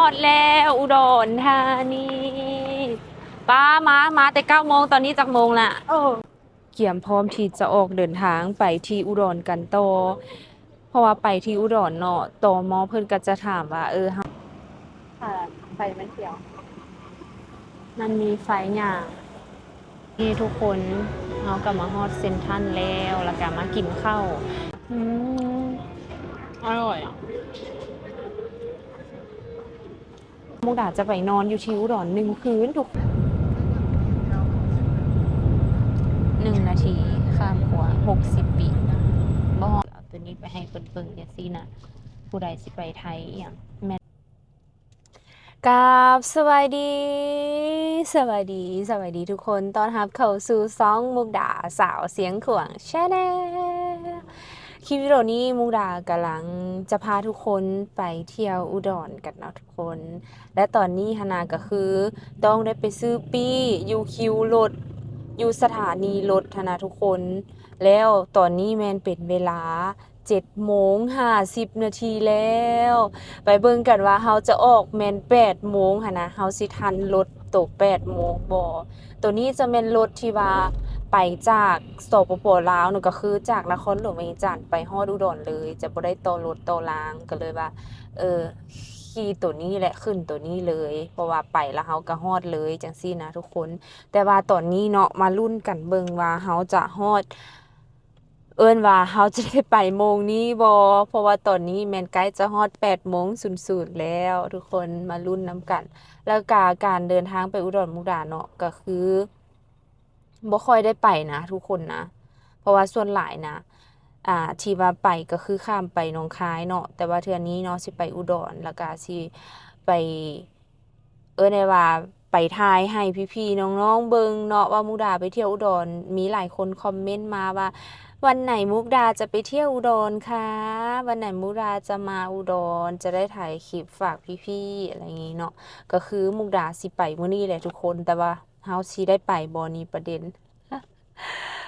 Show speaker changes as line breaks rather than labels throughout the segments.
อดแล้วอุดรธานีป้ามาแต่9 โมงตอนนี้จักโมงละเกี่ยมพร้อมที่จะออกเดินทางไปที่อุดรกันต่อเพราะว่าไปที่อุดรเนาะตมเพิ่นก็จะถามว่าค่ะไฟมันเขียวมันมีไฟหยังนี่ทุกคนเราก็มาฮอดเซ็นทรัลแล้วก็มากินข้าวอืมอร่อยอ่ะ มุกดาจะไปนอนอยู่ที่อุดร1 คืนทุก1 นาทีข้ามขัว60 ปีบ่เอาตัวนี้ไปให้เบิ่งๆจังซี่นะผู้ใดสิไปไทยอหยังแม่นกับสวัสดีทุกคนต้อนรับเข้าสู่ซ่องมุกดาสาวเสียงขวางแชนแนลคลิปวิดีโอนี้มุกดากำลังจะพาทุกคนไปเที่ยวอุดรกันเนาะทุกคนและตอนนี้ฮานาก็คือต้องได้ไปซื้อปี้อยู่คิวรถอยู่สถานีรถนะทุกคนแล้วตอนนี้แมนเป็นเวลา7:50 นาทีแล้วไปเบิ่งกันว่าเฮาจะออกแม่น8 โมงหั่นนะเฮาสิทันรถตก8 โมงบ่ตัวนี้จะแม่นรถที่ว่าไปจากสปป.ลาวเนาะก็คือจากนครหลวงเวียงจันทน์ไปฮอดอุดรเลยจะบ่ได้ต่อรถต่อรางก็เลยว่าขี่ตัวนี้แหละขึ้นตัวนี้เลยเพราะว่าไปแล้วเฮาก็ฮอดเลยจังซี่นะทุกคนแต่ว่าตอนนี้เนาะมาลุ้นกันเบิ่งว่าเฮาจะฮอดว่าเฮาจะได้ไปโมงนี้บ่เพราะว่าตอนนี้แม่นใกล้จะฮอด8:00แล้วทุกคนมาลุ้นนำกัน แล้วก็การเดินทางไปอุดรมุกดาเนาะก็คือบ่ค่อยได้ไปนะทุกคนนะเพราะว่าส่วนหลายนะที่ว่าไปก็คือข้ามไปหนองคายเนาะแต่ว่าเทื่อนี้เนาะสิไปอุดรแล้วก็สิไปได้ว่าไปถ่ายให้พี่ๆน้องๆเบิ่งเนาะว่ามุกดาไปเที่ยวอุดรมีหลายคนคอมเมนต์มาว่าวันไหนมุกดาจะไปเที่ยวอุดรคะวันไหนมุกดาจะมาอุดรจะได้ถ่ายคลิปฝากพี่ๆอะไรอย่างงี้เนาะก็คือมุกดาสิไปมื้อนี้แหละทุกคนแต่ว่าเฮาสิได้ไปบ่นี่ประเด็น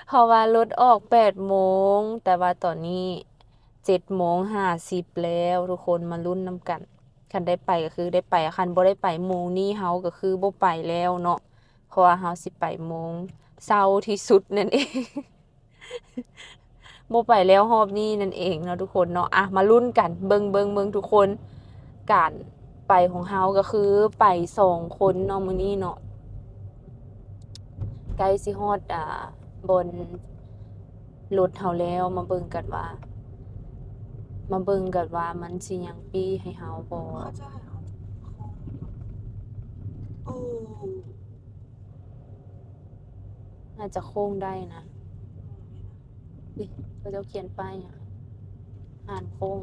เพราะว่ารถออก8 โมงแต่ว่าตอนนี้7:50แล้วทุกคนมาลุ้นนำกันคันได้ไปก็คือได้ไปคันบ่ได้ไปโมงนี้เฮาก็คือบ่ไปแล้วเนาะเพราะว่าเฮาสิไปโมงเช้าที่สุดนั่นเอง บ่ไปแล้วรอบนี้นั่นเองเนาะทุกคนเนาะมาลุ้นกันเบิ่งทุกคนการไปของเฮาก็คือไป2 คนเนาะมื้อนี้เนาะใกล้สิฮอดบนรถเฮาแล้วมาเบิ่งกันว่ามันสิยังปี้ให้เฮาบ่
โอ้
น่าจะโค้งได้นะนี่เขาเจ้าเขียนป้ายหยังห้ามโค้ง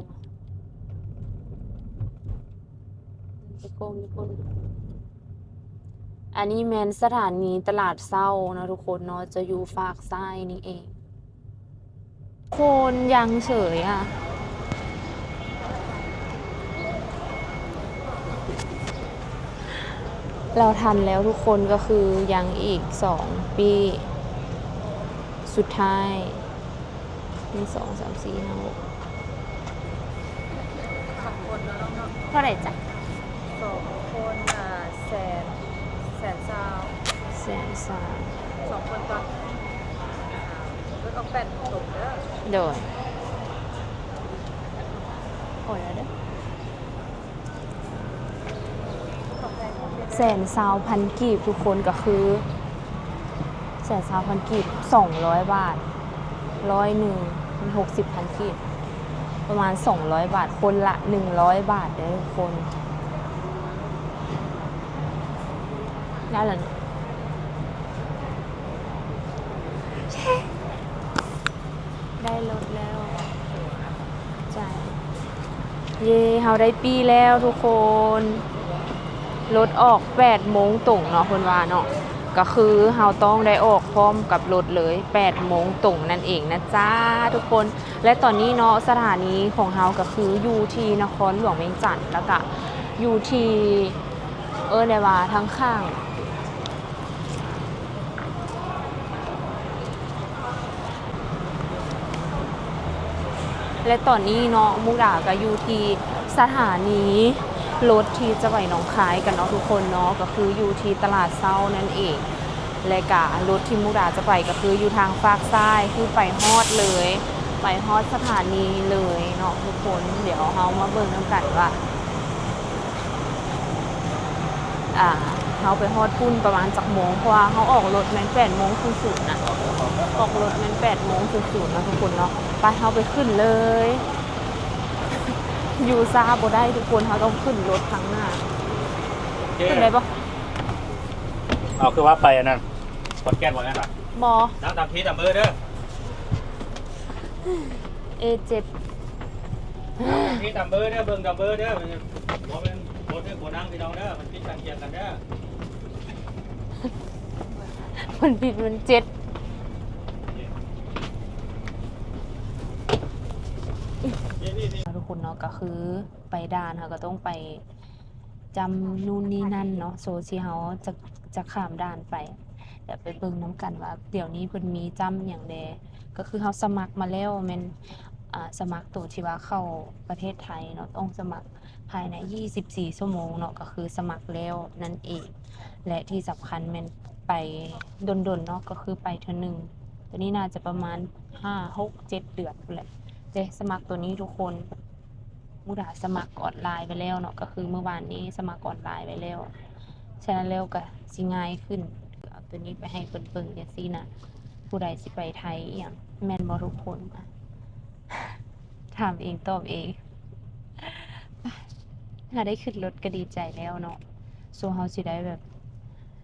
ไปโค้งญี่ปุ่นอันนี้แม่นสถานีตลาดเช้านะทุกคนเนาะจะอยู่ฝากซ้ายนี่เองคนยังเฉยเราทันแล้วทุกคนก็คือยังอีก2 ปีสุดท้าย1 2 3 4 5 6
ขับคนแล้วเนาะ
เท่าไหร่จ๊ะ
2 คนแสน
130,000
2 คนตอนรถออก8 โมงตรงเด้อ
โดยโอ้ยแล้วเด้อ120,000 กีบทุกคนก็คือ120,000 กีบ200 บาท100มัน60,000 กีบประมาณ200 บาทคนละ100 บาทเด้อทุกคนได้แล้วเนาะได้รถแล้วใจเย่เฮาได้ปีแล้วทุกคนรถออก8 โมงตรงเนาะเพิ่นว่าเนาะก็คือเฮาต้องได้ออกพร้อมกับรถเลย8 โมงตรงนั่นเองนะจ๊ะทุกคนและตอนนี้เนาะสถานีของเฮาก็คืออยู่ที่นครหลวงเวียงจันทน์แล้วก็อยู่ที่ได้ว่าทั้งข้างและตอนนี้เนาะมุกดาก็อยู่ที่สถานี รถที่จะไปหนองคายกันเนาะทุกคนเนาะก็คืออยู่ที่ตลาดเช้านั่นเองและกะรถที่มุกดาจะไปก็คืออยู่ทางฝากซ้ายคือไปฮอดเลย ไปฮอดสถานีเลยเนาะทุกคนเดี๋ยวเฮามาเบิ่งนำกันว่าเฮาไปฮอดพุ่นประมาณจักโมงเพราะว่าเฮาออกรถแม่น8 โมง00นะออกรถแม่น8 โมง00นะทุกคนเนาะไปเฮาไปขึ้นเลย อยู่ซาบ่ได้ทุกคนเขาต้องขึ้นรถครั้งหน้าขึ้นได้ปะ
เอาคือว่าไปอันนั้นกดแก้นหมดแล้วครับ
บอ
น้ำตามทีตามเบอร์เด้อ
A7
ทีตามเบอร์เด้อเบิ่งตามเบอร์เด้อมันบ่เป็นบ่เด้อบ่นั่งพี่น้องเด้อมันคิดกันเกียงกันเด้อ
มันผิดมันเจ็ดทุกคนเนาะก็คือไปด่านค่ะก็ต้องไปจำนู่นนี่นั่นเนาะโซที่เขาจะข้ามด่านไปเดี๋ยวไปเบิ่งน้ำกันว่าเดี๋ยวนี้เพิ่นมีจำอย่างใดก็คือเขาสมัครมาแล้วแม่นสมัครตัวที่ว่าเข้าประเทศไทยเนาะต้องสมัครภายใน24 ชั่วโมงเนาะก็คือสมัครแล้วนั่นเองและที่สำคัญแม่นไปดนๆเนาะก็คือไปเทื่อนึงตัวนี้น่าจะประมาณ5 6 7 เดือนนั่นแหละเด้สมัครตัวนี้ทุกคนมุดาสมัครออนไลน์ไปแล้วเนาะก็คือเมื่อวานนี้สมัครออนไลน์ไปแล้วฉะนั้นแล้วก็สิง่ายขึ้นเอาตัวนี้ไปให้เบิ่งๆจังซี่นะผู้ใดสิไปไทยอีหยังแม่นบ่ทุกคนถามเองตอบเองถ้าได้ขึ้นรถก็ดีใจแล้วเนาะส่วนเฮาสิได้แบบ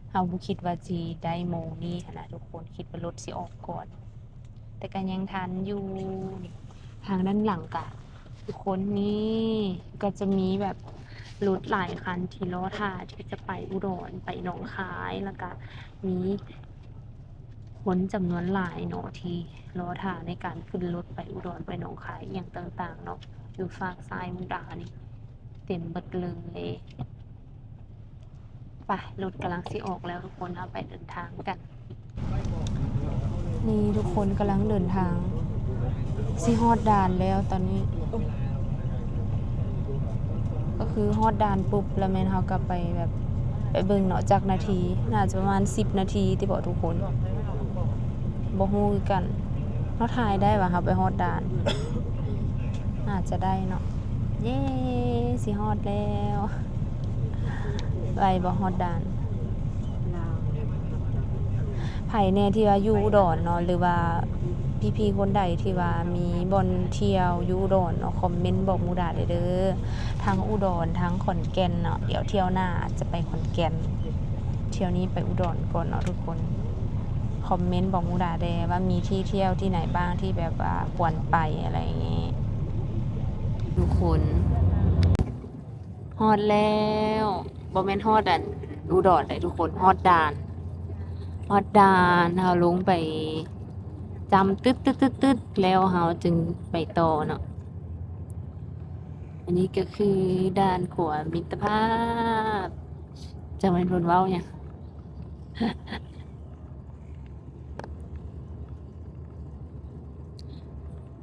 เฮาบ่คิดว่าสิได้โมงนี้หั้นนะทุกคนคิดว่ารถสิออกก่อนแต่ก็ยังทันอยู่ทางด้านหลังกะทุกคนนี่ก็จะมีแบบรถหลายคันที่รอท่าที่จะไปอุดรไปหนองคายแล้วก็มีคนจำนวนหลายเนาะที่รอท่าในการขึ้นรถไปอุดรไปหนองคายอย่างต่างๆเนาะอยู่ฝากซ้ายมุกดานี่เต็มเบิดเลยไปรถกำลังสิออกแล้วทุกคนเอาไปเดินทางกันนี่ทุกคนกำลังเดินทางสิฮอดด่านแล้วตอนนี้ก็คือฮอดด่านปุ๊บแล้วแม่นเฮาก็ไปแบบไปเบิ่งเนาะจักนาทีน่าจะประมาณ10 นาทีที่บอกทุกคนบ่ฮู้คือกันเฮาถ่ายได้ว่าเฮาไปฮอดด่านน่าจะได้เนาะเย้สิฮอดแล้วไปบ่ฮอดด่านไผแน่ที่ว่าอยู่อุดรเนาะหรือว่าพี่ๆคนใดที่ว่ามีบ่อนเที่ยวอยู่อุดรเนาะคอมเมนต์บอกมุกดาได้เด้อทั้งอุดรทั้งขอนแก่นเนาะเดี๋ยวเที่ยวหน้าจะไปขอนแก่นเที่ยวนี้ไปอุดรก่อนเนาะทุกคนคอมเมนต์บอกมุกดาได้ว่ามีที่เที่ยวที่ไหนบ้างที่แบบว่าควรไปอะไรอย่างงี้ทุกคนฮอดแล้วบ่แม่นฮอดอันอุดรได้ทุกคนฮอดด่านเฮาลงไปจำตึ๊ดแล้วเฮาจึงไปต่อเนาะอันนี้ก็คือด่านขวามิตรภาพจะเป็นคนเว้าเนี่ย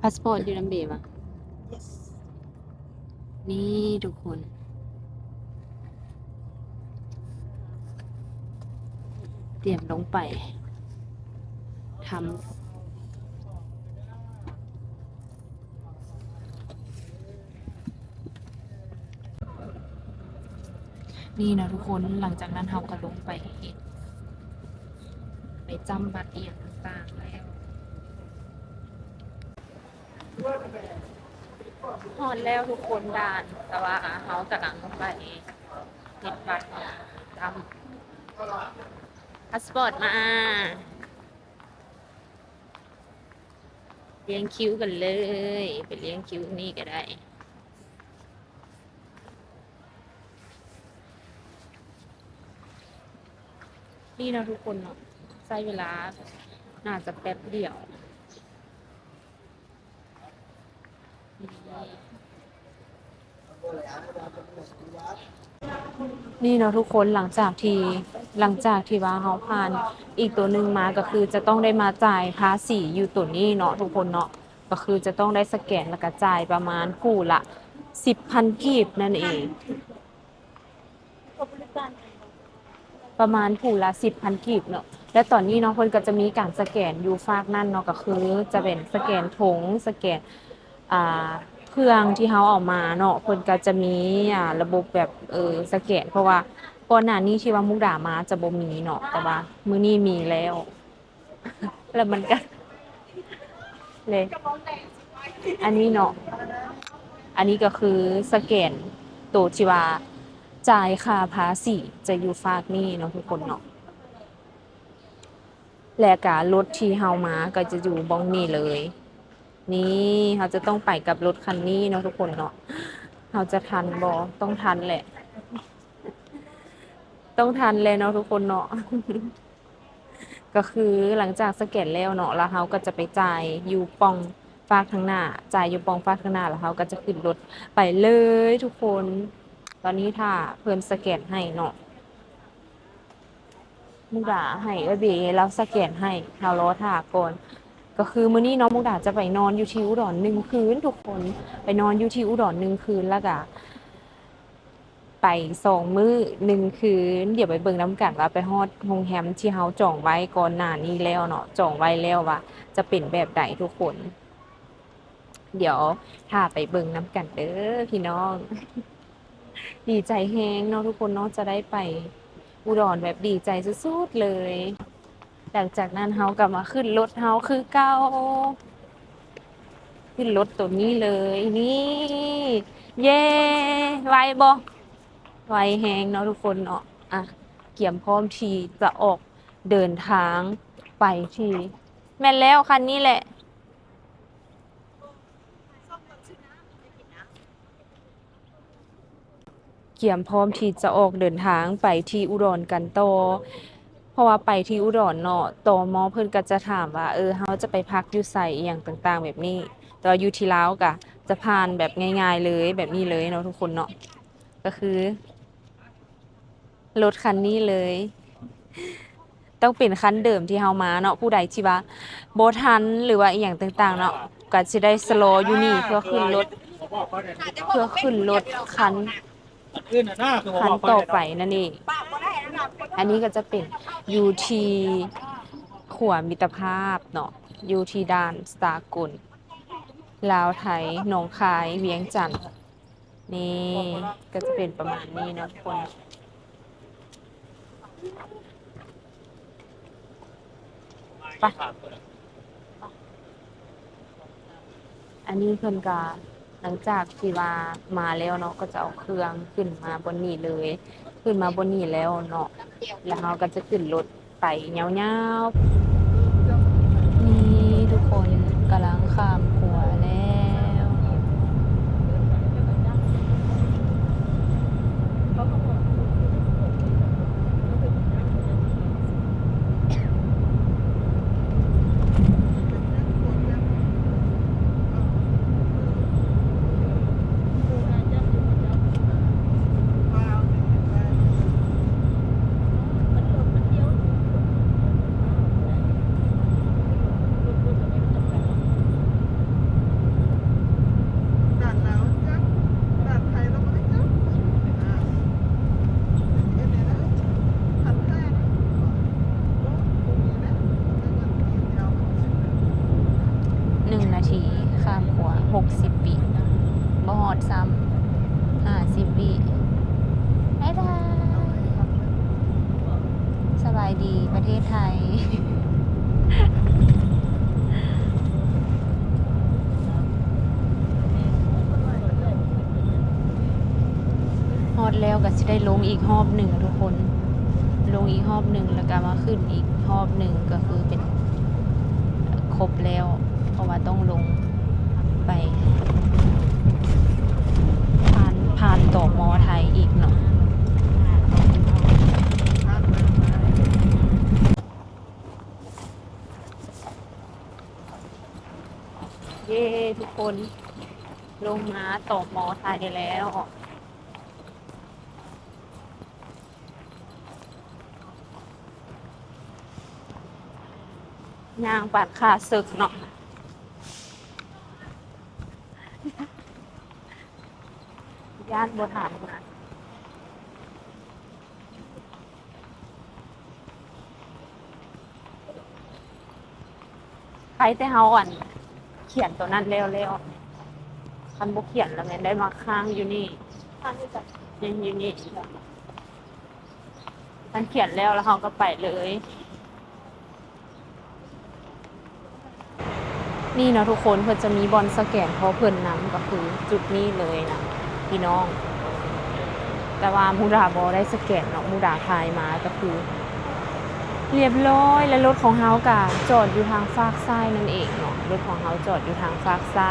พาสปอร์ตอยู่นำเบบ่ะ
yes
นี่ทุกคนเตรียมลงไปทำนี่นะทุกคนหลังจากนั้นเราก็ลงไปจำบัตรเอียงต่างๆแล้วฮอดแล้วทุกคนด่านแต่ว่าเขากำลังไปเก็บบัตรทำพาสปอร์ตมาเลี้ยงคิวกันเลยไปเลี้ยงคิวนี่ก็ได้นี่นะทุกคนเนาะใช้เวลาน่าจะแป๊บเดียวนี่เนาะทุกคนหลังจากที่ว่าเขาผ่านอีกตัวหนึ่งมาก็คือจะต้องได้มาจ่ายภาษีอยู่ตัวนี้เนาะทุกคนเนาะก็คือจะต้องได้สแกนแล้วก็จ่ายประมาณกู้ละ10,000 กีบนั่นเอง ประมาณผู้ละ10,000กีบเนาะและตอนนี้เนาะเพิ่นก็จะมีการสแกนอยู่ฝากนั่นเนาะก็คือจะเป็นสแกนถุงสแกนอ่าเครื่องที่เฮาเอามาเนาะเพิ่นก็จะมีระบบแบบสแกนเพราะว่าก่อนหน้านี้ที่ว่ามุกดามาจะบ่มีเนาะแต่ว่ามื้อนี้มีแล้วแล้วมันก็เลยอันนี้เนาะอันนี้ก็คือสแกนตัวที่ว่าจ่ายค่าภาษีจะอยู่ฝากนี่เนาะทุกคนเนาะ และกะรถที่เฮามาก็จะอยู่บ้องนี่เลย นี่เราจะต้องไปกับรถคันนี้เนาะทุกคนเนาะเราจะทันบ่ต้องทันแหละ ต้องทันเลยเนาะทุกคนเนาะ ก็คือหลังจากสแกนแล้วเนาะแล้วเราก็จะไปจ่ายอยู่ปองฝากข้างหน้าจ่ายอยู่ปองฝากข้างหน้าแล้วเราก็จะขึ้นรถไปเลยทุกคน ตอนนี้ถ้าเพิ่นสแกนให้เนาะ มุกดาให้เบีแล้วสแกนให้เฮารอท่าก่อนก็คือมื้อนี้น้องมุกดาจะไปนอนอยู่ที่อุดร1 คืนทุกคนไปนอนอยู่ที่อุดร1 คืนแล้วก็ไป2 มื้อ1 คืนเดี๋ยวไปเบิ่งน้ำกันว่าไปฮอดโรงแรมที่เฮาจองไว้ก่อนหน้านี้แล้วเนาะจองไว้แล้วว่าจะเป็นแบบใดทุกคน เดี๋ยวถ้าไปเบิ่งน้ำกันเด้อพี่น้อง ดีใจแฮงเนาะทุกคนเนาะจะได้ไปอุดรแบบดีใจสุดๆเลย หลังจากนั้นเฮากลับมาขึ้นรถเฮาคือเก่าขึ้นรถตัวนี้เลยนี่เย้ไวบ่ไวแฮงเนาะทุกคนเนาะอ่ะเกี่ยมพร้อมทีจะออกเดินทางไปที่แม่นแล้วคันนี้แหละเกี่ยมพร้อมที่จะออกเดินทางไปที่อุดรกันต่อ เพราะว่าไปที่อุดรเนาะตม.เพิ่นก็จะถามว่าเฮาจะไปพักอยู่ไสอิหยังต่างๆแบบนี้แต่ว่าอยู่ที่ลาวก็จะผ่านแบบง่ายๆเลยแบบนี้เลยเนาะทุกคนเนาะก็คือรถคันนี้เลย ต้องเป็นคันเดิมที่เฮามาเนาะผู้ใดที่ว่าบ่ทันหรือว่าอีหยังต่างๆเนาะก็สิได้สโลว์อยู่นี่เพื่อขึ้นรถคัน
ขึ้นหน้าคือผม
คัน
บอก
ต่อไปนั่นเองอันนี้ก็จะเป็นอยู่ที่ขวมิตรภาพเนาะอยู่ที่ด่านสากลลาวไทยหนองคายเวียงจันทน์นี่ก็จะเป็นประมาณนี้เนาะทุกคนไปอันนี้เพิ่นก็หลังจากที่ว่ามาแล้วเนาะก็จะเอาเครื่องขึ้นมาบนนี้เลย ขึ้นมาบนนี้แล้วเนาะแล้วเราก็จะขึ้นรถไปยาวๆนี่ทุกคนกำลังข้ามขัวแล้ว1 นาทีข้ามขัว60 ปีบ่ฮอดซ้ำ50 วิบ๊ายบายสบายดีประเทศไทย ฮอดแล้วก็สิได้ลงอีกรอบหนึ่งทุกคน ลงอีกรอบหนึ่งแล้วก็มาขึ้นอีกรอบหนึ่งก็คือเป็นครบแล้ว เพราะว่าต้องลงไปผ่านต่อมอไทยอีกเนาะเย้ทุกคนลงมาต่อมอไทยแล้วย่างปัดขาศึกเนาะญาติบ่ถามมา แต่เฮาเขียนตัวนั้นแล้วคันบ่เขียนแล้วแม่นได้มาค้างอยู่นี่
ทางที่จะ
ยังอยู่นี่คันเขียนแล้วเฮาก็ไปเลย นี่เนาะทุกคนเพิ่นจะมีบอลสแกนเพราะเพิ่นนำก็คือจุดนี้เลยนะพี่น้อง แต่ว่ามูดาบ่ได้สแกนเนาะมูดาพายมาก็คือ เรียบร้อยและรถของเฮาก็จอดอยู่ทางฝากซ้ายนั่นเองเนาะรถของเฮาจอดอยู่ทางฝากซ้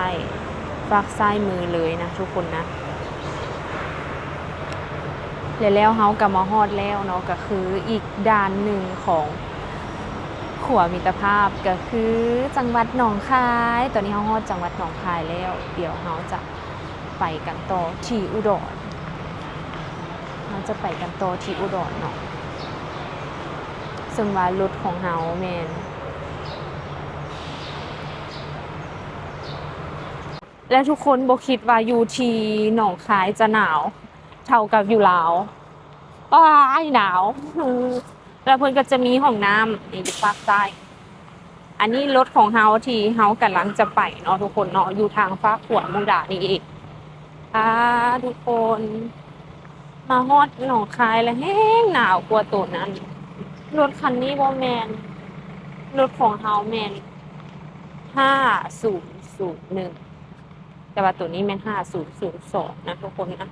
ายมือเลยนะทุกคนนะแล้วเฮาก็มาฮอดแล้วเนาะก็คืออีกด้านหนึ่งของขัวมิตรภาพก็คือจังหวัดหนองคายตอนนี้เฮาฮอดจังหวัดหนองคายแล้วเดี๋ยวเฮาจะไปกันต่อที่อุดรเราจะไปกันต่อที่อุดรเนาะซึ่งว่ารถของเฮาแม่นและทุกคนบ่คิดว่าอยู่ที่หนองคายจะหนาวเท่ากับอยู่ลาวอ้ายหนาวแล้วเพิ่นก็จะมีห้องน้ำนี่อยู่ภาคใต้อันนี้รถของเฮาที่เฮากำลังจะไปเนาะทุกคนเนาะอยู่ทางฝากขวมุกดานี่เองทุกคนมาฮอดหนองคายแล้วแห้งหนาวกว่าตัวนั้นรถคันนี้บ่แม่นรถของเฮาแม่น5001แต่ว่าตัวนี้แม่น5002นะทุกคนนะ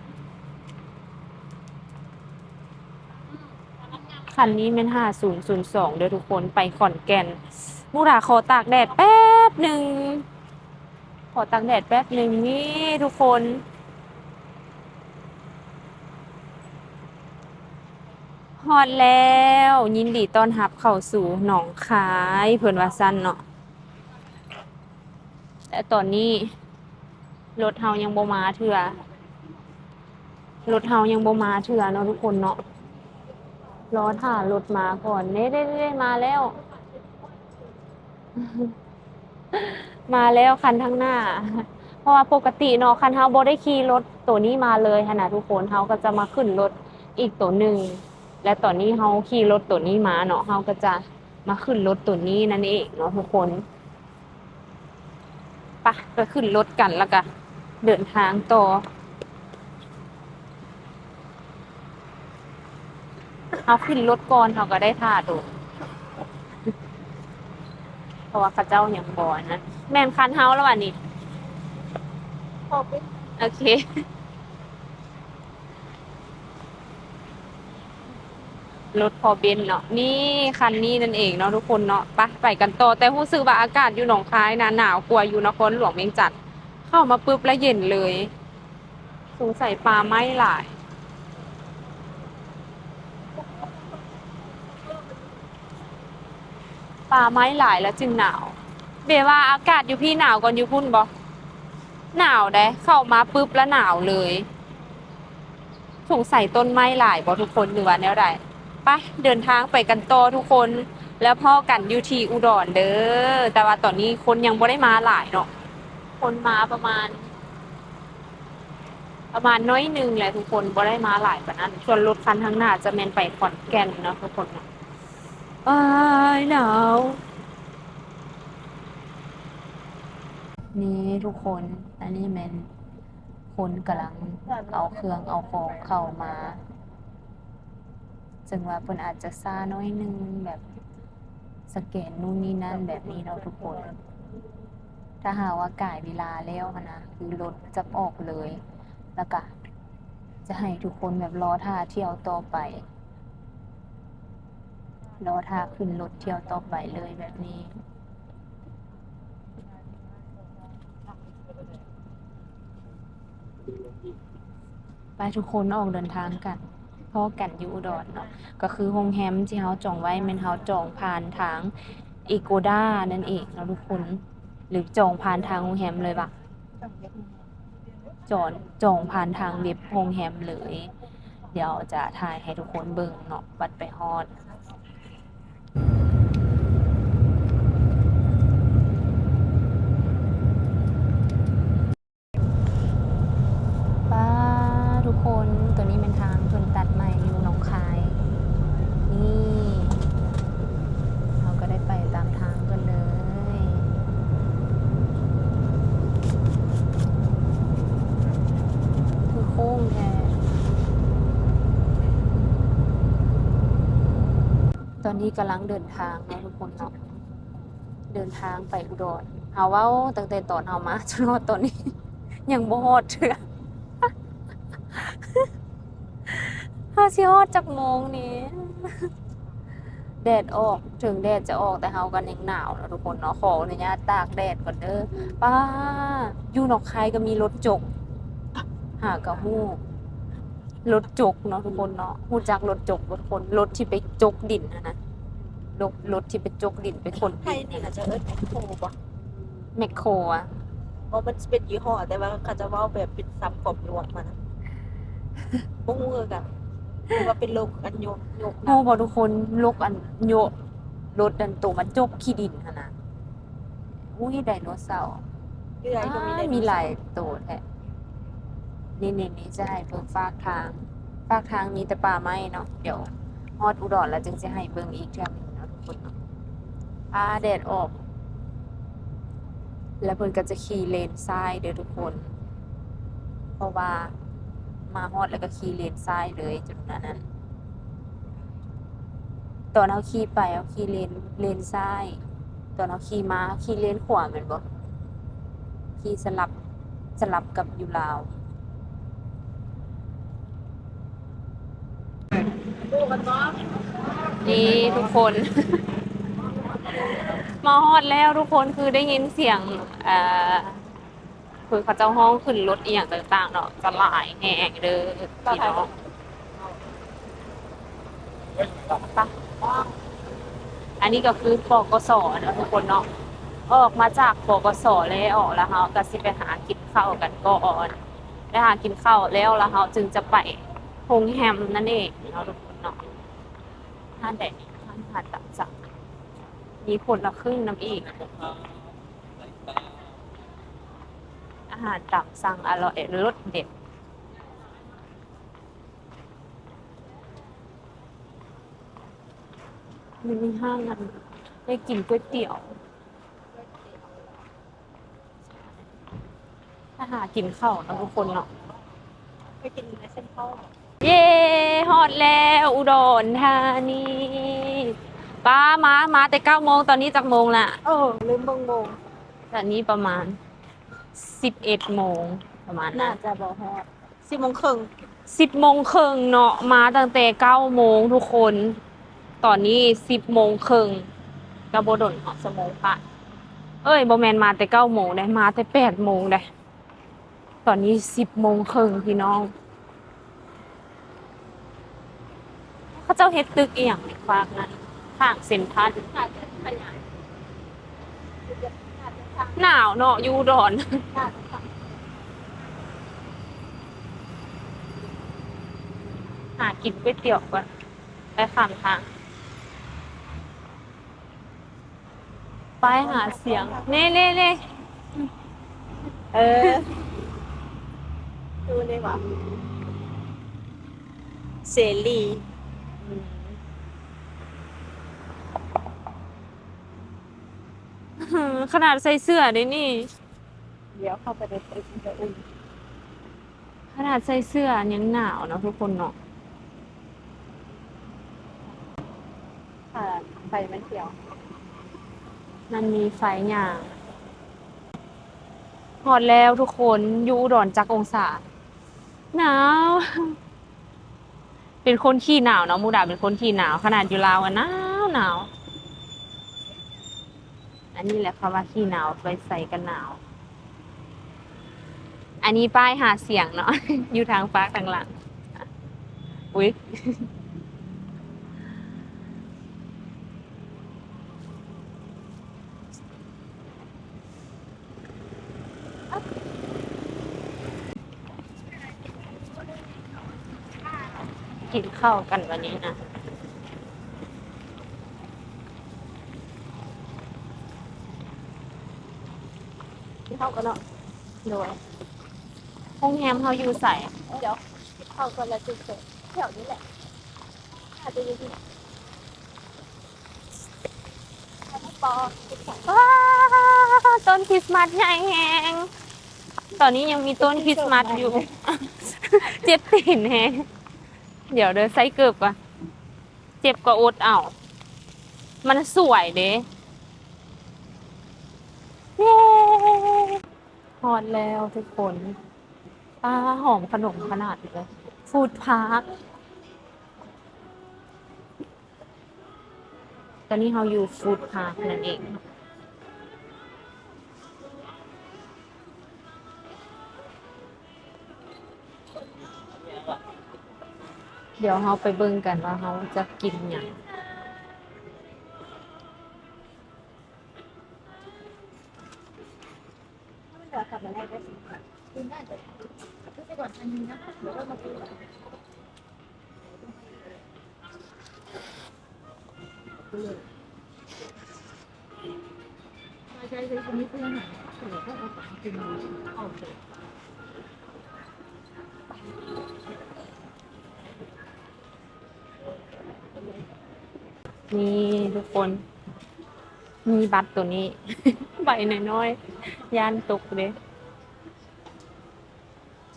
คันนี้แม่น5002เด้อทุกคนไปขอนแก่นมูราขอตากแดดแป๊บหนึ่งขอตากแดดแป๊บหนึ่งนี่ทุกคนฮอดแล้วยินดีต้อนรับเข้าสู่หนองคายเพิ่นว่าซั่นเนาะแต่ตอนนี้รถเฮายังบ่มาเทื่อเนาะทุกคนเนาะรอท่ารถมาก่อนได้มาแล้ว มาแล้วคันข้างหน้า เพราะว่าปกติเนาะคันเฮาบ่ได้ขี่รถตัวนี้มาเลยหั้นน่ะทุกคนเฮาก็จะมาขึ้นรถอีกตัวหนึ่งและตอนนี้เฮาขี่รถตัวนี้มาเนาะเฮาก็จะมาขึ้นรถตัวนี้นั่นเองเนาะทุกคนไปขึ้นรถกันแล้วก็เดินทางต่อเอาขึ้นรถก่อนเขาก็ได้ท่าโดดเพราะว่าเขาเจ้ายังบ่นะแม่นคันเฮาแล้วว่ะนี่
พอเป็น
โอเครถพอเบนเนาะนี่คันนี้นั่นเองเนาะทุกคนเนาะไปกันต่อแต่รู้สึกว่าอากาศอยู่หนองคายนะหนาวกว่าอยู่นครหลวงเวียงจันทน์เข้ามาปุ๊บแล้วเย็นเลยสงสัยปลาไหม้หลายปลาไม้หลายแล้วจึงหนาวเบว่าอากาศอยู่พี่หนาวก่อนอยู่พุ่นบ่หนาวได้เข้ามาปุ๊บแล้วหนาวเลยสงสัยต้นไม้หลายบ่ทุกคนหรือว่าแนวใดไปเดินทางไปกันต่อทุกคนแล้วพ่อกันอยู่ที่อุดรเด้อแต่ว่าตอนนี้คนยังบ่ได้มาหลายเนาะคนมาประมาณน้อยหนึงแหละทุกคนบ่ได้มาหลายปานนั้นส่วนรถคันข้างหน้าจะแม่นไปขอนแก่นเนาะทุกคนเนาะอ้ายหนาวนี่ทุกคนอันนี้แม่นคนกำลังเอาเครื่องเอาของเข้ามาจึงว่าเพิ่นอาจจะซ่าน้อยหนึงแบบสแกนนู่นนี่นั่นแบบนี้เนาะทุกคนถ้าหากว่าก่ายเวลาแล้วหั้นนะคือรถจะออกเลยแล้วก็จะให้ทุกคนแบบรอท่าเที่ยวต่อไปรอท่าขึ้นรถเที่ยวต่อไปเลยแบบนี้ไปทุกคนออกเดินทางกันพอกันอยู่อุดรเนาะก็คือโรงแรมที่เฮาจองไว้แม่นเฮาจองผ่านทาง Agoda นั่นเองเนาะทุกคนหรือจองผ่านทางโรงแรมเลยปะจองผ่านทางเว็บโรงแรมเลย เดี๋ยวจะถ่ายให้ทุกคนเบิ่งเนาะบัดไปฮอดป้าทุกคนตัวนี้เป็นทางชนตัดใหม่อยู่หนองคายนี่เราก็ได้ไปตามทางกันเลย ตอนนี้กำลังเดินทางเนาะทุกคนเนาะเดินทางไปอุดรเฮาเว้าตั้งแต่ตอนเฮามาจนฮอดตอนนี้ ยังบ่ฮอดเทื่อ เฮาสิฮอดจักโมงนี้ แดดออกถึงแดดจะออกแต่เฮากันยังหนาวเนาะทุกคนเนาะขออนุญาตตากแดดก่อนเด้อป้าอยู่หนองคายก็มีรถจกหากะฮู้รถจกเนาะทุกคนเนาะฮู้จักรถจกบ่ทุกคนรถที่ไปจกดินนะรถที่ไปจกดินไปขน
ไทยนี่ก็จะเอิ้นแมคโครบ่
แมคโครอะ
เพราะมันเป็นยี่ห้อแต่ว่าเขาจะเว้าแบบเป็นซับกรอบรวมมันบ่ฮู้คือกันหรือว่าเป็นโลกอันโยก
ฮู้บ่ทุกคนลกอันโยรถอันโตมันจกขี้ดินหั่นน่ะอุ้ยไดโนเสาร์
เรื่อยก็มีได้
มีหลายตัวแท้นี่จะให้เบิ่งฝากทางมีแต่ป่าไม้เนาะเดี๋ยวฮอดอุดรแล้วจึงจะให้เบิ่งอีกเทื่อหนึงเนาะทุกคนเนาะแดดออก แล้วเพิ่นก็จะขี่เลนซ้ายเด้อทุกคน เพราะว่ามาฮอดแล้วก็ขี่เลนซ้ายเลยจุดนั้นตอนเฮาขี่ไปเฮาขี่เลนซ้ายตอนเฮาขี่มาขี่เลนขวาแม่นบ่ขี่สลับกับอยู่ลาว
ดูกันบ่
นี่ทุกคน มาฮอดแล้วทุกคนคือได้ยินเสียงคือเขาเจ้าห้องขึ้นรถอีหยังต่างๆเนาะจะหลายแหงเด้อพี่น้องปะอันนี้ก็คือปกสเนาะทุกคนเนาะออกมาจากปกสแล้วเฮาก็สิไปหากินข้าวกันก่อนไปหากินข้าวแล้วเฮาจึงจะไปโรงแรมนั่นเองเนาะทุกคนเนาะท่านใดท่านหาดตักจักมีคนละครึ่งน้ำอีก อาหารตามสั่งอร่อยรสเด็ดมันมีห้างนั้นได้กินก๋วยเตี๋ยวอาหารกินข้าวนะทุกคนเนาะ
ไปกินในเส้นข้าว
เย้ฮอดแล้วอุดรธานีป้ามาแต่9 โมงตอนนี้จักโมงละ
ลืมเบิ่งโมง
ตอนนี้ประมาณ11 โมงประมาณ
น่า
นั้น
จะบ่ฮอด10:30
10 โมงครึ่งเนาะมาตั้งแต่9 โมงทุกคน ตอนนี้10 โมงครึ่งกระโบดนออกสมงค่ะบ่แมนมาแต่9 โมงได้มาแต่8 โมงได้ตอนนี้10 โมงครึ่งพี่น้องเขาเจ้าเฮ็ดตึกอีหยังในฝากนั้นข้างเซ็นทรัล
น่าจะขยายน่าจะทาง
หนาวเนาะอยู่อุดร
น่าจะทาง
หากินก๋วยเตี๋ยวก่อนไปข้ามทางไปหาเสียงเน่
เออดูเลยว่ะเสรี
ขนาดใส่เสื้อได้นี่
เดี๋ยวเข้าไปในตึกจะอุ่น
ขนาดใส่เสื้อยังหนาวเนาะทุกคนเนาะ
ค่ะไฟมันเขียว
มันมีไฟหย่างฮอดแล้วทุกคนอยู่อุดรจักองศาหนาว เป็นคนขี้หนาวเนาะมูดาเป็นคนขี้หนาวขนาดอยู่ลาวอะหนาวอันนี้แหละคำว่าขี้หนาวไปใส่กันหนาว อันนี้ป้ายหาเสียงเนาะ อยู่ทางฟ้าทางหลังอุ๊ย กินข้าวกันวันนี้นะ
ที่เข้ากันเนาะ
โดยโรงแรมเขาอยู่ใส่
เดี๋ยวเข้ากันแล้วจุดเสร็จแถวนี้แหละอาจจะอยู่ที่ปอ
ว้าต้นคริสต์มาสใหญ่แฮงตอนนี้ยังมีต้นคริสต์มาสอยู่ เจ็บตีนแฮงเดี๋ยวเดินไซเกิบก่อนเจ็บก็อดเอา มันสวยเด้เย้ฮอตแล้วทุกคนป้าหอมขนมขนาดนี้เลยฟู้ดพาร์คตอนนี้เราอยู่ฟู้ดพาร์คนั่นเอง เดี๋ยวเราไปเบิ่งกันว่าเราจะกินหยัง
เดี๋ยวกลับมาได้ก็สิคุณน่าจะซื้อไปก่อนอันนึงนะคะเดี๋ยวเรามาดูใช่ใช่คนนี้เพื่อนหน่อยเดี๋ยวก็เอาของกินเอาเสร็จ
นี่ทุกคน มีบัตรตัวนี้ ใบน้อยๆย่านตกเลย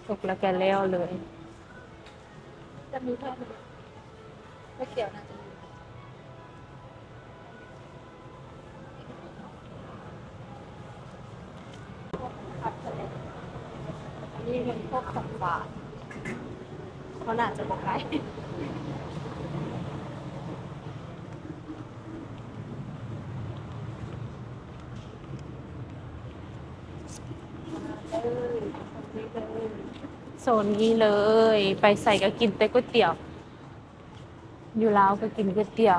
ตกแล้วแกแล้วเลย
จะมีแค่นี้ไม่เกี่ยวนะจะมีผัดทะเลอันนี้เป็นพวกของหวานเขาน่าจะบอกได้เลยนี่เลย
โซนนี้เลย ไปใส่ก็กินแต่ก๋วยเตี๋ยว อยู่ลาวก็กินก๋วยเตี๋ยว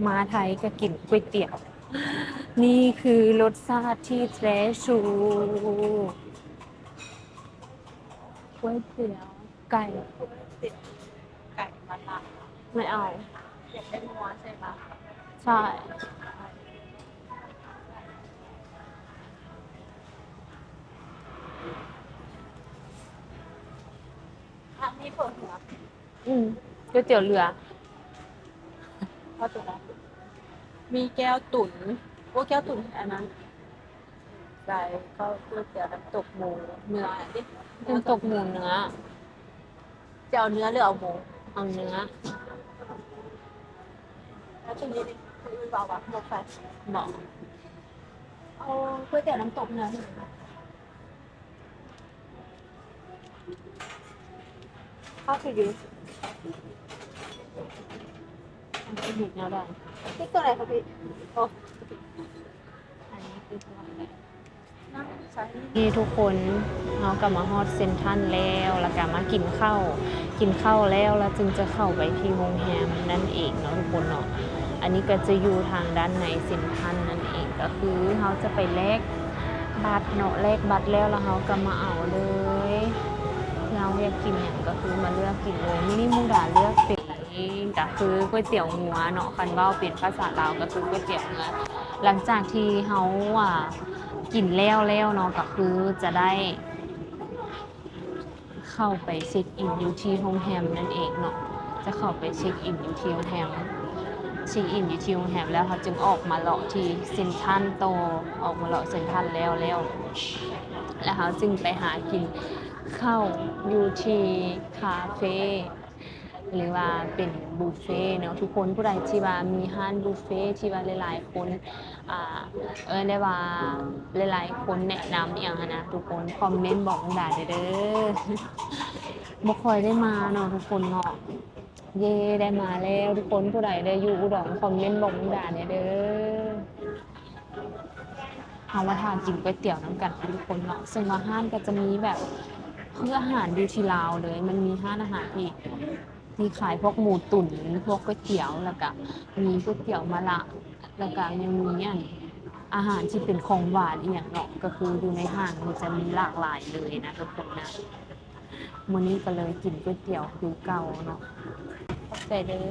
มาไทยก็กินก๋วยเตี๋ยว นี่คือรสชาติที่แท้ชูก๋วยเตี๋ยวไก่
ติดไก่มาละ
ไม่เอา
อยากได้นัวใช่ไหม
ใช่
อันนี้เปิดหัว
ก๋วยเตี๋ยวเรือ
พอตัวมีแก้วตุ๋นโอ้แก้วตุ๋นอันนั้นไก่ข้าวก๋วยเตี๋ยวน้ำตกหมูเนื้อดิ
เป็นตกหมูเนื้อ
จะเอาเนื้อหรือเอาหมู
เอาเนื้อ
แล้วตรงนี้ดิคุณบอกว่าหมกไฟ
บอก
เอาก๋วยเตี๋ยวน้ำตกเนื้อข้าวคือยู
มันจะหยุดแล้วได้
นี่ตัวอะไรครับพี่โอ้
อันนี้คือตัวอะไร
น้ำใส่
นี่ทุกคนเรากลับมาฮอดเซ็นทรัลแล้วแล้วก็มากินข้าว กินข้าวแล้วแล้วจึงจะเข้าไปที่โรงแรมนั่นเองเนาะทุกคนเนาะ อันนี้ก็จะอยู่ทางด้านในเซ็นทรัลนั่นเอง ก็คือเราจะไปแลกบัตรเนาะแลกบัตรแล้วเราก็มาเอาเลย เราอยากกินอย่างก็คือมาเลือกกินเลยมินิมูดาเลือกเป็นก็คือก๋วยเตี๋ยวงัวเนาะคันเว้าเป็นภาษาลาวก็คือก๋วยเตี๋ยวเนื้อหลังจากที่เขากินแล้วเนาะก็คือจะได้เข้าไปเช็คอินอยู่ที่โรงแรมนั่นเองเนาะจะเข้าไปเช็คอินอยู่ที่โรงแรมเช็คอินอยู่ที่โรงแรมแล้วเขาจึงออกมาเลาะที่เซ็นทรัลโตออกมาเลาะเซ็นทรัลแล้วเขาจึงไปหากินข้าวอยู่ที่คาเฟ่หรือว่าเป็นบุฟเฟ่เนาะทุกคนผู้ใดที่ว่ามีห้านบุฟเฟ่ที่ว่าหลายๆคนได้ว่าหลายๆคนแนะนำอย่างนั้นนะทุกคนคอมเมนต์บอกด่าเด้อบ่ค่อยได้มาเนาะทุกคนเนาะเย่ได้มาแล้วทุกคนผู้ใดได้อยู่อุดรคอมเมนต์บอกด่าเด้อเอามาทานกินก๋วยเตี๋ยวน้ำกันทุกคนเนาะซึ่งว่าห้านก็จะมีแบบคืออาหารดูที่ลาวเลยมันมีห้านอาหารที่ขายพวกหมูตุ๋นพวกก๋วยเตี๋ยวแล้วก็มีก๋วยเตี๋ยวมะละแล้วก็ยังมีอาหารที่เป็นของหวานอีกอย่างเนาะก็คืออยู่ในห้างมันจะมีหลากหลายเลยนะทุกคนนะมื้อนี้ก็เลยกินก๋วยเตี๋ยวคือเก่าเนาะขอบใจเด้อ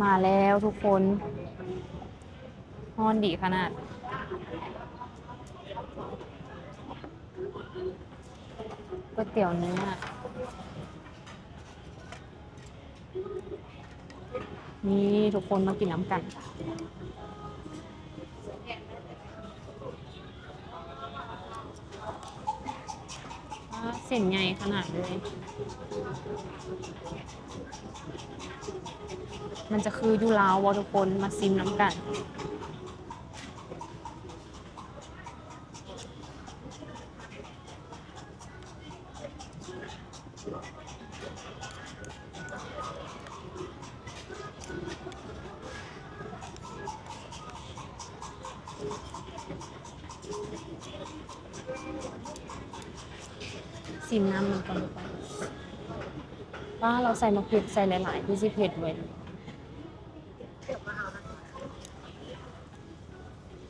มาแล้วทุกคนฮ้อนดีขนาดก๋วยเตี๋ยวเนื้อนี่ทุกคนมากินน้ำกันเส้นใหญ่ขนาดเลย มันจะคืออยู่ลาวบ่ทุกคนมาซิมน้ำกันซิมน้ำมันก่อนดีกว่าว่าเราใส่มะเขือใส่หลายๆที่สิเผ็ดเว้ย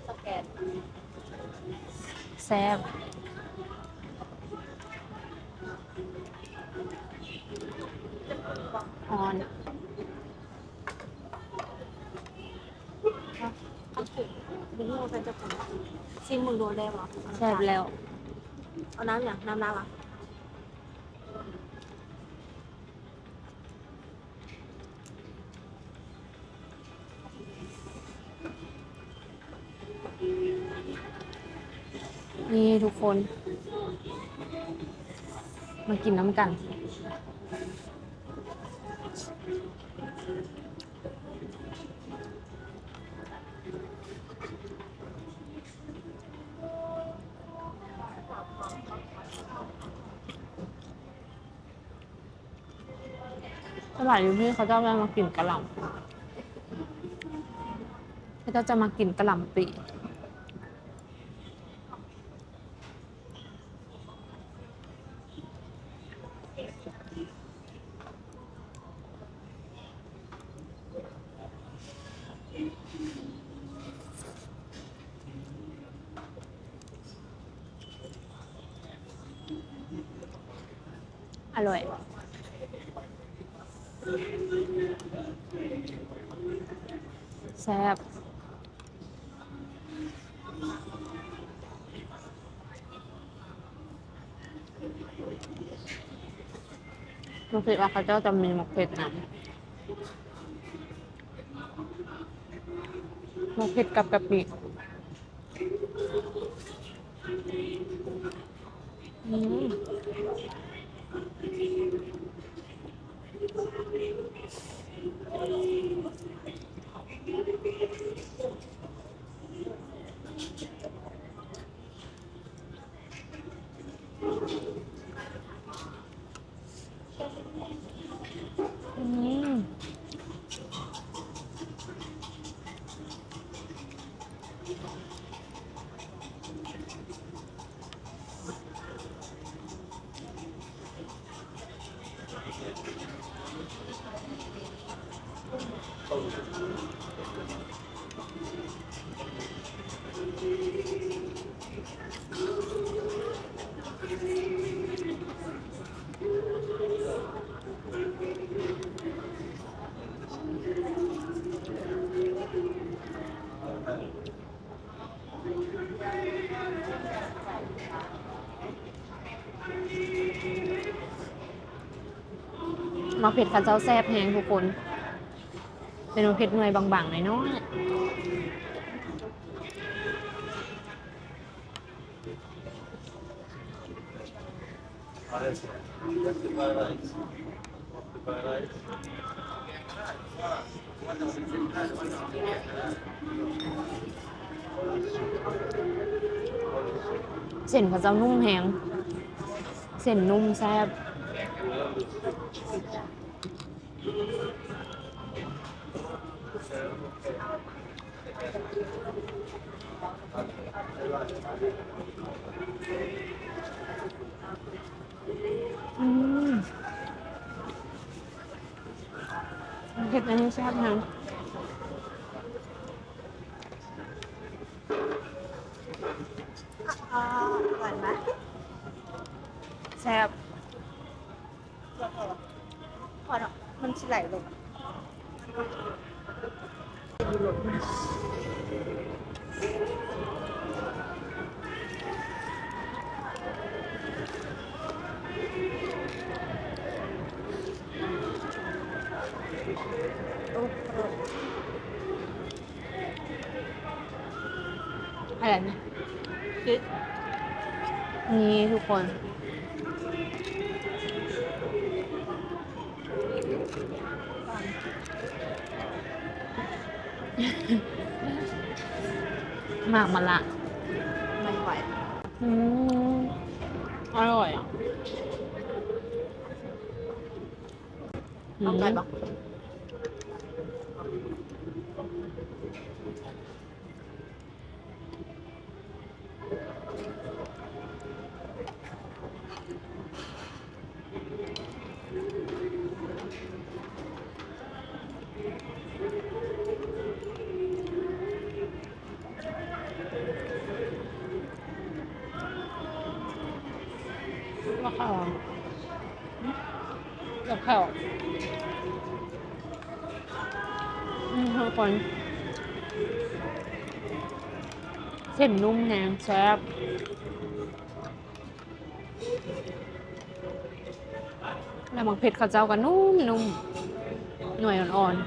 สแกน
แซ่บออน
เอาถุงมึงโง่เป็นเจ้าของซิมมึงโดนได้หรอ
แซ่บแล้ว
เอาน้ำอย่างน้ำอ่ะ
นี่ทุกคน มากินน้ำกัน สมัยอยู่ที่เขาจะมากินกะหล่ำเขาจะมากินกะหล่ำปีอร่อยแซ่บรู้สึกว่าเขาจะมีหมกเผ็ดนะหมกเผ็ดกับกะปิอืมอืมมาเผ็ดข้าวเจ้าแซ่บแฮงทุกคน เป็นมาเผ็ดหน่วยบางๆหน่อยน้อย เส้นข้าวเจ้านุ่มแฮงเส้นนุ่มแซ่บอืมเผ็ดอันนี้แซ่บแฮง
หวานไหม
แซ่บ
พอเนาะมันไหลลง
อะไรนะ
คือ
นี่ทุกคน
หมากมะละ
ไม่ไหว
อืมอร่อยอ่ะ
เอาไปปะ
ว่าข้าวกับข้าวทุกคนเส้นนุ่มแฮงแซ่บแล้วมักเผ็ดข้าวเจ้าก็นุ่มนุ่มหน่วยอ่อนๆ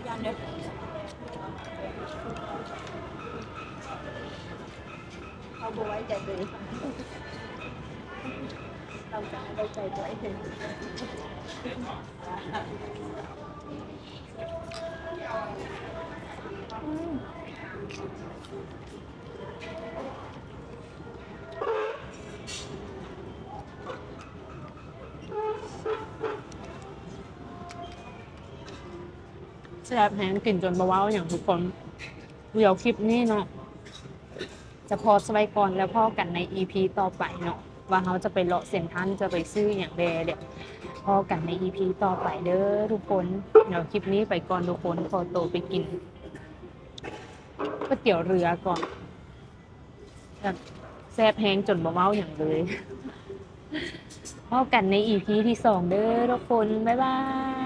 ยานเด้อ
เอาไว้ใจเลยเราจะไม่ไว้ใจตัวเอง แซ่บแห้งกลิ่นจนเบาๆอย่างทุกคนเดี๋ยวคลิปนี้เนาะจะพอสไว้ก่อนแล้วพ่อกันใน EP ต่อไปเนาะว่าเขาจะไปเลาะเส้นทางจะไปซื้ออย่างใดเดี๋ยวพ่อกันใน EP ต่อไปเด้อทุกคนเดี๋ยวคลิปนี้ไปก่อนทุกคนขอตัวไปกินก๋วยเตี๋ยวเรือก่อนแบบแซ่บแห้งจนเบาๆอย่างเลยพ่อกันใน EP ที่ 2เด้อทุกคนบ๊ายบาย